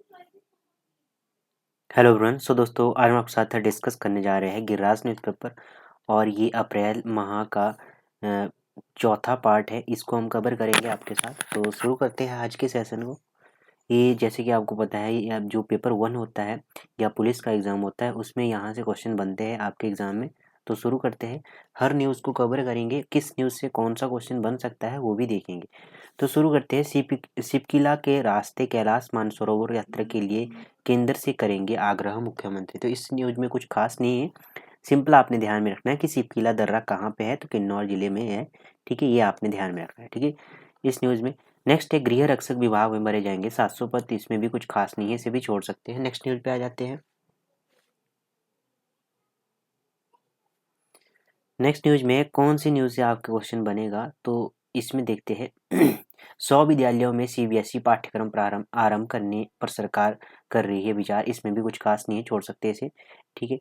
Hello everyone. दोस्तों आज हम आपके साथ डिस्कस करने जा रहे हैं गिरिराज न्यूज़पेपर और ये अप्रैल माह का चौथा पार्ट है। इसको हम कवर करेंगे आपके साथ। तो शुरू करते हैं आज के सेशन को। ये जैसे कि आपको पता है, ये जो पेपर 1 होता है या पुलिस का एग्ज़ाम होता है, उसमें यहाँ से क्वेश्चन बनते हैं आपके एग्ज़ाम में। तो शुरू करते हैं। हर न्यूज़ को कवर करेंगे, किस न्यूज़ से कौन सा क्वेश्चन बन सकता है वो भी देखेंगे। तो शुरू करते हैं। शिवकिला के रास्ते कैलाश मानसरोवर यात्रा के लिए केंद्र से करेंगे आग्रह मुख्यमंत्री। तो इस न्यूज़ में कुछ खास नहीं है, सिंपल आपने ध्यान में रखना है कि शिवकिला दर्रा कहाँ पे है, तो किन्नौर जिले में है। ठीक है, ये आपने ध्यान में रखना है। ठीक है, इस न्यूज़ में नेक्स्ट है गृह रक्षक विभाग में भरे जाएंगे 700 पद। तो इसमें भी कुछ खास नहीं है, इसे भी छोड़ सकते हैं। नेक्स्ट न्यूज़ पे आ जाते हैं। नेक्स्ट न्यूज़ में कौन सी न्यूज़ से आपका क्वेश्चन बनेगा, तो इसमें देखते हैं 100 विद्यालयों में सीबीएसई पाठ्यक्रम आरंभ करने पर सरकार कर रही है विचार। इसमें भी कुछ खास नहीं है, छोड़ सकते हैं इसे। ठीक है,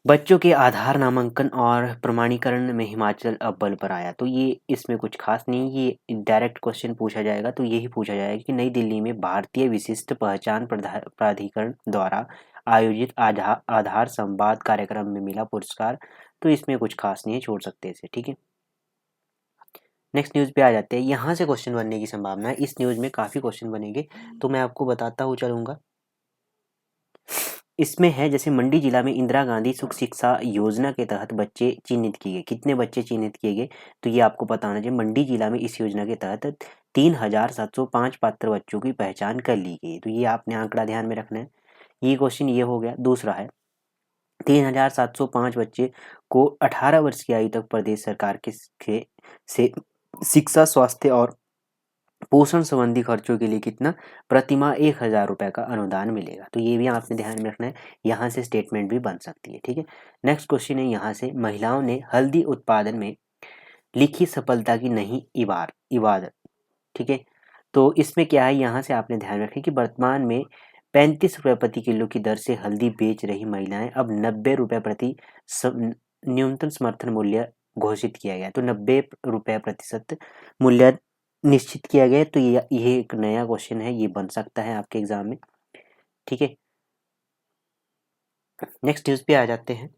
बच्चों के आधार नामांकन और प्रमाणीकरण में हिमाचल अव्वल पर आया। तो ये इसमें कुछ खास नहीं, ये डायरेक्ट क्वेश्चन पूछा जाएगा। तो यही पूछा जाएगा कि नई दिल्ली में भारतीय विशिष्ट पहचान प्राधिकरण द्वारा आयोजित आधार संवाद कार्यक्रम में मिला पुरस्कार। तो इसमें कुछ खास नहीं है, छोड़ सकते हैं इसे। ठीक है, नेक्स्ट न्यूज़ पे आ जाते हैं। यहाँ से क्वेश्चन बनने की संभावना है, इस न्यूज़ में काफ़ी क्वेश्चन बनेंगे, तो मैं आपको बताता हूँ चलूँगा। इसमें है जैसे मंडी जिला में इंदिरा गांधी सुख शिक्षा योजना के तहत बच्चे चिन्हित किए गए। कितने बच्चे चिन्हित किए गए, तो ये आपको पता होना चाहिए। मंडी जिला में इस योजना के तहत 3705 पात्र बच्चों की पहचान कर ली गई। तो ये आपने आंकड़ा ध्यान में रखना है। ये क्वेश्चन ये हो गया। दूसरा है 3705 बच्चे को 18 वर्ष की आयु तक प्रदेश सरकार से शिक्षा स्वास्थ्य और पोषण संबंधी खर्चों के लिए कितना प्रतिमाह 1000 रुपये का अनुदान मिलेगा। तो ये भी आपने ध्यान में रखना है, यहाँ से स्टेटमेंट भी बन सकती है। ठीक है, नेक्स्ट क्वेश्चन है यहाँ से महिलाओं ने हल्दी उत्पादन में लिखी सफलता की नहीं इबादत। ठीक है, तो इसमें क्या है, यहाँ से आपने ध्यान रखें कि वर्तमान में 35 रुपये प्रति किलो की दर से हल्दी बेच रही महिलाएं अब 90 रुपये प्रति न्यूनतम समर्थन मूल्य घोषित किया गया। तो 90 रुपये प्रतिशत मूल्य निश्चित किया गया। तो ये एक नया क्वेश्चन है, ये बन सकता है आपके एग्जाम में। ठीक है, नेक्स्ट न्यूज पे आ जाते हैं।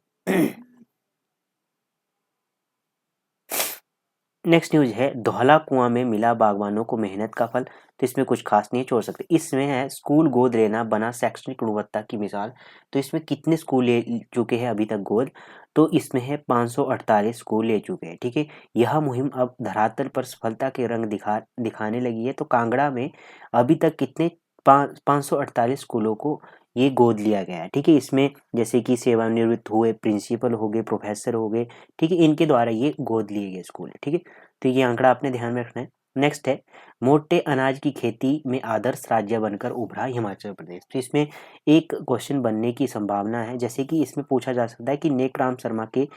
नेक्स्ट न्यूज है धौला कुआं में मिला बागवानों को मेहनत का फल। तो इसमें कुछ खास नहीं, छोड़ सकते। इसमें है स्कूल गोद लेना बना शैक्षणिक गुणवत्ता की मिसाल। तो इसमें कितने स्कूल ले चुके हैं अभी तक गोद, तो इसमें है 548 स्कूल ले चुके हैं। ठीक है, यह मुहिम अब धरातल पर सफलता के रंग दिखाने लगी है। तो कांगड़ा में अभी तक कितने 548 स्कूलों को ये गोद लिया गया है। ठीक है, इसमें जैसे कि सेवानिवृत्त हुए प्रिंसिपल हो गए, प्रोफेसर हो गए, ठीक है, इनके द्वारा ये गोद लिए गए स्कूल है। ठीक है, तो ये आंकड़ा आपने ध्यान में रखना है। नेक्स्ट है मोटे अनाज की खेती में आदर्श राज्य बनकर उभरा हिमाचल प्रदेश। तो इसमें एक क्वेश्चन बनने की संभावना है, जैसे कि इसमें पूछा जा सकता है कि नेकराम शर्मा के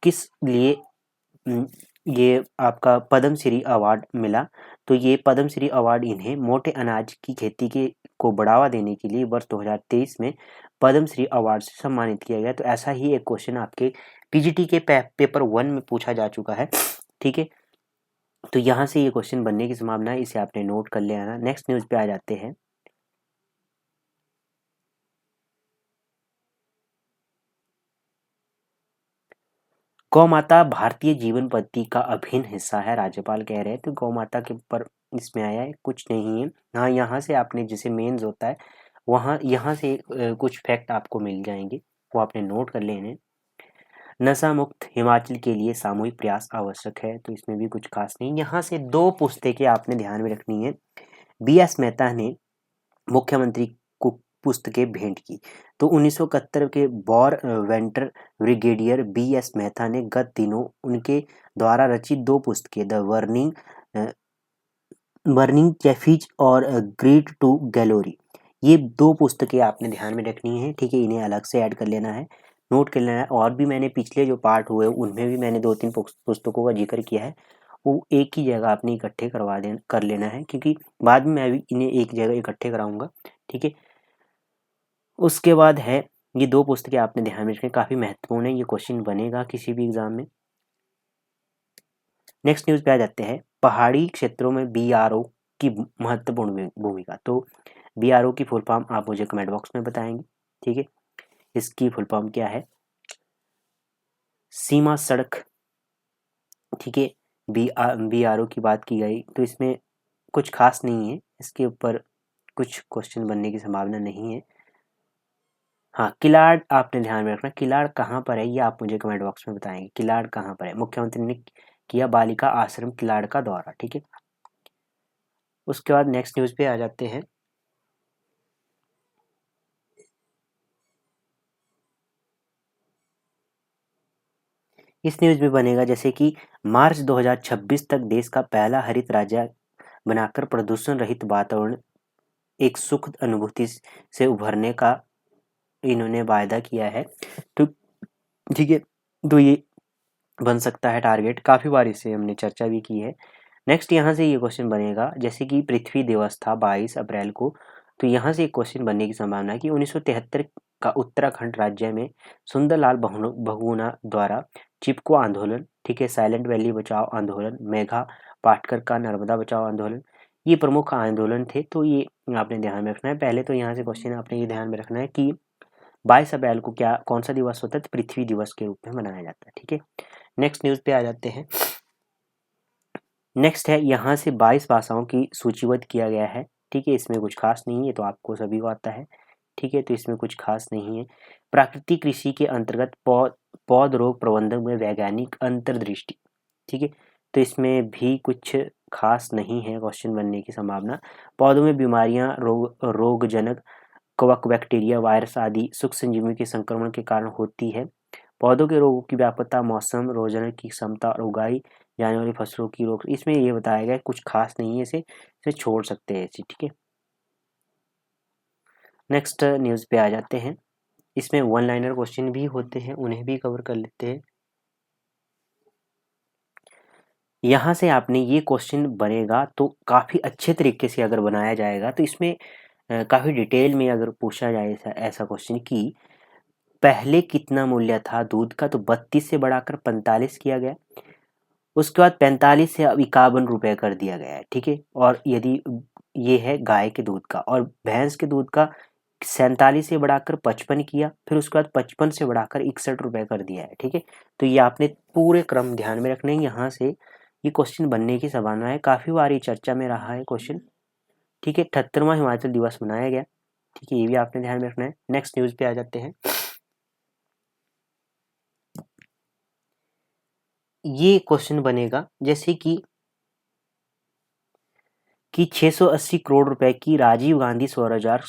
किस लिए ये आपका पद्म श्री अवार्ड मिला। तो ये पद्म श्री अवार्ड इन्हें मोटे अनाज की खेती के को बढ़ावा देने के लिए वर्ष 2023 में पद्म श्री अवार्ड से सम्मानित किया गया। तो ऐसा ही एक क्वेश्चन आपके पीजीटी के पेपर 1 में पूछा जा चुका है। ठीक है, तो यहाँ से ये क्वेश्चन बनने की संभावना है, इसे आपने नोट कर लेना। नेक्स्ट न्यूज पे आ जाते हैं। गौ माता भारतीय जीवन पद्धति का अभिन्न हिस्सा है, राज्यपाल कह रहे हैं। तो गौ माता के ऊपर इसमें आया है, कुछ नहीं है। हाँ, यहाँ से आपने जैसे मेंस होता है वहाँ यहाँ से कुछ फैक्ट आपको मिल जाएंगे, वो आपने नोट कर लेने। नशा मुक्त हिमाचल के लिए सामूहिक प्रयास आवश्यक है। तो इसमें भी कुछ खास नहीं। यहाँ से दो पुस्तकें आपने ध्यान में रखनी है। बीएस मेहता ने मुख्यमंत्री को पुस्तकें भेंट की। तो 1971 के वॉर वेंटर ब्रिगेडियर बीएस मेहता ने गत दिनों उनके द्वारा रचित दो पुस्तकें द बर्निंग कैफीज और ग्रेट टू गैलोरी, ये दो पुस्तकें आपने ध्यान में रखनी है। ठीक है, इन्हें अलग से ऐड कर लेना है, नोट कर लेना है। और भी मैंने पिछले जो पार्ट हुए उनमें भी मैंने 2-3 पुस्तकों का जिक्र किया है, वो एक ही जगह आपने इकट्ठे कर लेना है, क्योंकि बाद में मैं भी इन्हें एक जगह इकट्ठे कराऊंगा। ठीक है, उसके बाद है ये दो पुस्तकें आपने ध्यान में रखें, काफ़ी महत्वपूर्ण है, ये क्वेश्चन बनेगा किसी भी एग्जाम में। नेक्स्ट न्यूज़ पे आ जाते हैं पहाड़ी क्षेत्रों में बीआरओ की महत्वपूर्ण भूमिका। तो BRO की फुल फॉर्म आप मुझे कमेंट बॉक्स में बताएंगे, ठीक है। इसकी फुल फॉर्म क्या है, सीमा सड़क, ठीक है। BRO की बात की गई तो इसमें कुछ खास नहीं है, इसके ऊपर कुछ क्वेश्चन बनने की संभावना नहीं है। हाँ, किलाड़ आपने ध्यान में रखना, किलाड़ कहाँ पर है ये आप मुझे कमेंट बॉक्स में बताएंगे, किलाड़ कहाँ पर है। मुख्यमंत्री ने किया बालिका आश्रम किलाड़ का दौरा, ठीक है। उसके बाद नेक्स्ट न्यूज़ पे आ जाते हैं। इस न्यूज़ में बनेगा जैसे कि मार्च 2026 तक देश का पहला हरित राज्य बनाकर प्रदूषण रहित वातावरण एक सुखद अनुभूति से उभरने का इन्होंने वायदा किया है। तो ठीक है, तो ये बन सकता है टारगेट, काफ़ी बार इससे हमने चर्चा भी की है। नेक्स्ट यहाँ से ये क्वेश्चन बनेगा जैसे कि पृथ्वी दिवस था 22 अप्रैल को, तो यहाँ से एक क्वेश्चन बनने की संभावना है कि 1973 का उत्तराखंड राज्य में सुंदरलाल बहुगुणा द्वारा चिपको आंदोलन, ठीक है, साइलेंट वैली बचाओ आंदोलन, मेघा पाटकर का नर्मदा बचाओ आंदोलन, ये प्रमुख आंदोलन थे। तो ये आपने ध्यान में रखना है। पहले तो यहाँ से क्वेश्चन आपने ये ध्यान में रखना है कि 22 अप्रैल को क्या कौन सा दिवस होता है, तो पृथ्वी दिवस के रूप में मनाया जाता है, ठीक है। नेक्स्ट न्यूज़ पे आ जाते हैं। नेक्स्ट है यहाँ से 22 भाषाओं की सूचीबद्ध किया गया है, ठीक है। इसमें कुछ खास नहीं है, तो आपको सभी को आता है, ठीक है, तो इसमें कुछ खास नहीं है। प्राकृतिक कृषि के अंतर्गत पौध रोग प्रबंधन में वैज्ञानिक अंतर्दृष्टि, ठीक है, तो इसमें भी कुछ खास नहीं है क्वेश्चन बनने की संभावना। पौधों में बीमारियां रोगजनक कवक बैक्टीरिया वायरस आदि सूक्ष्म संजीवनी के संक्रमण के कारण होती है। पौधों के रोगों की व्यापकता, मौसम, रोगजनक की क्षमता और उगाई जाने वाली फसलों की रोग, इसमें ये बताया गया है, कुछ खास नहीं है, इसे छोड़ सकते हैं ऐसे, ठीक है। नेक्स्ट न्यूज़ पे आ जाते हैं। इसमें वन लाइनर क्वेश्चन भी होते हैं, उन्हें भी कवर कर लेते हैं। यहाँ से आपने ये क्वेश्चन बनेगा तो काफ़ी अच्छे तरीके से अगर बनाया जाएगा तो इसमें काफ़ी डिटेल में अगर पूछा जाए ऐसा क्वेश्चन कि पहले कितना मूल्य था दूध का, तो 32 से बढ़ाकर 45 किया गया। उसके बाद 45 से अब 51 रुपये कर दिया गया है, ठीक है। और यदि ये है गाय के दूध का, और भैंस के दूध का 47 से बढ़ाकर 55 किया, फिर उसके बाद 55 से बढ़ाकर 61 रुपये कर दिया है, ठीक है। तो ये आपने पूरे क्रम ध्यान में रखने हैं। यहाँ से ये क्वेश्चन बनने की संभावना है, काफ़ी बार ये चर्चा में रहा है क्वेश्चन, ठीक है। 78वां हिमाचल दिवस मनाया गया, ठीक है, ये भी आपने ध्यान में रखना है। नेक्स्ट न्यूज़ पे आ जाते हैं। ये क्वेश्चन बनेगा जैसे कि 680 करोड़ रुपए की राजीव गांधी स्वरोजगार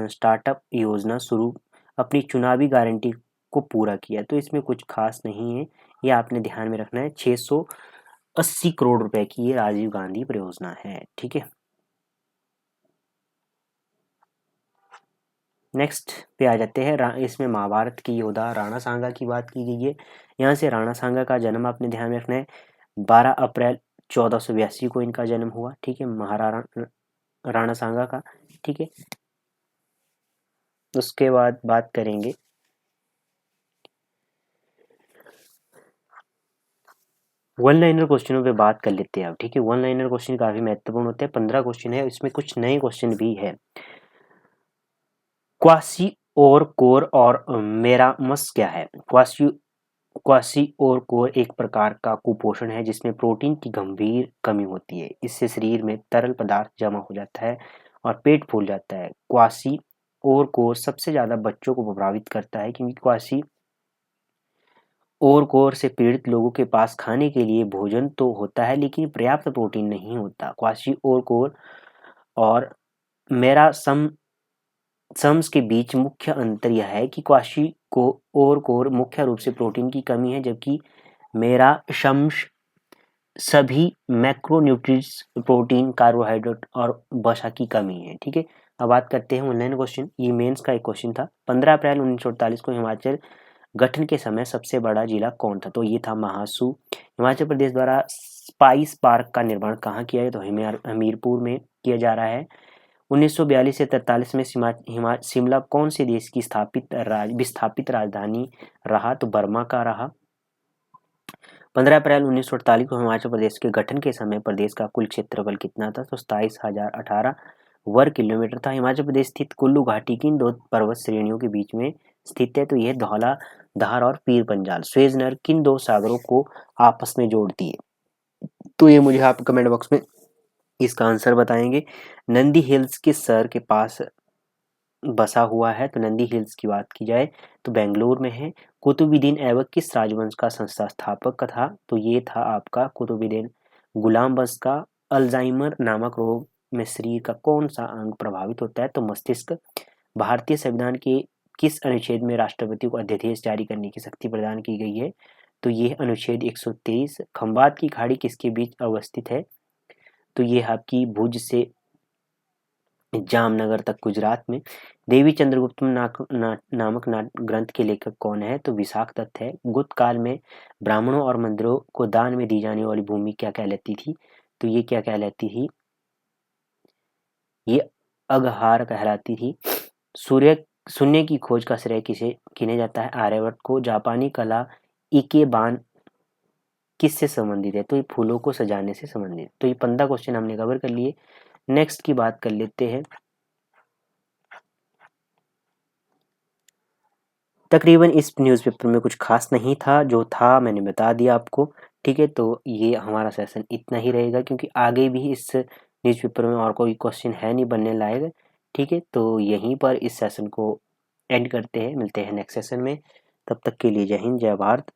स्टार्टअप योजना शुरू अपनी चुनावी गारंटी को पूरा किया, तो इसमें कुछ खास नहीं है, ये आपने ध्यान में रखना है। 680 करोड़ रुपए की ये राजीव गांधी परियोजना है, ठीक है। नेक्स्ट पे आ जाते हैं। इसमें महाभारत की योद्धा राणा सांगा की बात की गई है। यहाँ से राणा सांगा का जन्म आपने ध्यान में रखना है, 12 अप्रैल 1482 को इनका जन्म हुआ, ठीक है, महाराणा राणा सांगा का, ठीक है। उसके बाद बात करेंगे वन लाइनर क्वेश्चनों पे बात कर लेते हैं अब, ठीक है। वन लाइनर क्वेश्चन काफी महत्वपूर्ण होते हैं, 15 क्वेश्चन है, इसमें कुछ नए क्वेश्चन भी है। क्वासी और कोर और मेरामस क्या है। क्वासी और कोर एक प्रकार का कुपोषण है जिसमें प्रोटीन की गंभीर कमी होती है, इससे शरीर में तरल पदार्थ जमा हो जाता है और पेट फूल जाता है। क्वासी और कोर सबसे ज्यादा बच्चों को प्रभावित करता है क्योंकि क्वासी और कोर से पीड़ित लोगों के पास खाने के लिए भोजन तो होता है लेकिन पर्याप्त प्रोटीन नहीं होता। क्वासी और कोर और मेरा सम्स के बीच मुख्य अंतर यह है कि क्वाशी को और कोर मुख्य रूप से प्रोटीन की कमी है, जबकि मेरा शम्स सभी मैक्रोन्यूट्रिएंट्स प्रोटीन, कार्बोहाइड्रेट और वसा की कमी है, ठीक है। अब बात करते हैं ऑनलाइन क्वेश्चन। ये मेंस का एक क्वेश्चन था। 15 अप्रैल 1948 को हिमाचल गठन के समय सबसे बड़ा जिला कौन था, तो ये था महासू। हिमाचल प्रदेश द्वारा स्पाइस पार्क का निर्माण कहाँ किया है, तो हमीरपुर में किया जा रहा है। 1942 से 43 में शिमला कौन से देश की विस्थापित राजधानी रहा, तो बर्मा का रहा। 15 अप्रैल 1948 को हिमाचल प्रदेश के गठन के समय प्रदेश का कुल क्षेत्रफल कितना था, तो 27,018 वर्ग किलोमीटर था। हिमाचल प्रदेश स्थित कुल्लू घाटी किन दो पर्वत श्रेणियों के बीच में स्थित है? तो यह धौला धार और पीर पंजाल। स्वेज नहर किन दो सागरों को आपस में जोड़ती है? तो ये मुझे आप कमेंट बॉक्स में इसका आंसर बताएंगे। नंदी हिल्स किस शहर के पास बसा हुआ है? तो नंदी हिल्स की बात की जाए तो बेंगलोर में है। कुतुबुद्दीन ऐबक किस राजवंश का संस्थापक था? तो ये था आपका कुतुबुद्दीन गुलाम बख्श का। अल्जाइमर नामक रोग में शरीर का कौन सा अंग प्रभावित होता है? तो मस्तिष्क। भारतीय संविधान के किस अनुच्छेद में राष्ट्रपति को अध्यादेश जारी करने की शक्ति प्रदान की गई है? तो यह अनुच्छेद 123। खंबात की खाड़ी किसके बीच अवस्थित है? तो ये आपकी भुज से जामनगर तक गुजरात में। देवी चंद्रगुप्त नामक ग्रंथ के लेखक कौन है? तो विशाखदत्त है। गुप्त काल में ब्राह्मणों और मंदिरों को दान में दी जाने वाली भूमि क्या कहलाती थी? तो ये क्या कहलाती थी? ये अगहार कहलाती थी। शून्य की खोज का श्रेय किन्हें जाता है? आर्यभट्ट को। जापानी कला इकेबान किससे संबंधित है? तो ये फूलों को सजाने से संबंधित। तो ये 15 क्वेश्चन हमने कवर कर लिए। नेक्स्ट की बात कर लेते हैं। तकरीबन इस न्यूज़पेपर में कुछ खास नहीं था, जो था मैंने बता दिया आपको। ठीक है, तो ये हमारा सेशन इतना ही रहेगा, क्योंकि आगे भी इस न्यूज़पेपर में और कोई क्वेश्चन है नहीं बनने लायक। ठीक है, तो यहीं पर इस सेशन को एंड करते हैं। मिलते हैं नेक्स्ट सेशन में। तब तक के लिए जय हिंद, जय भारत।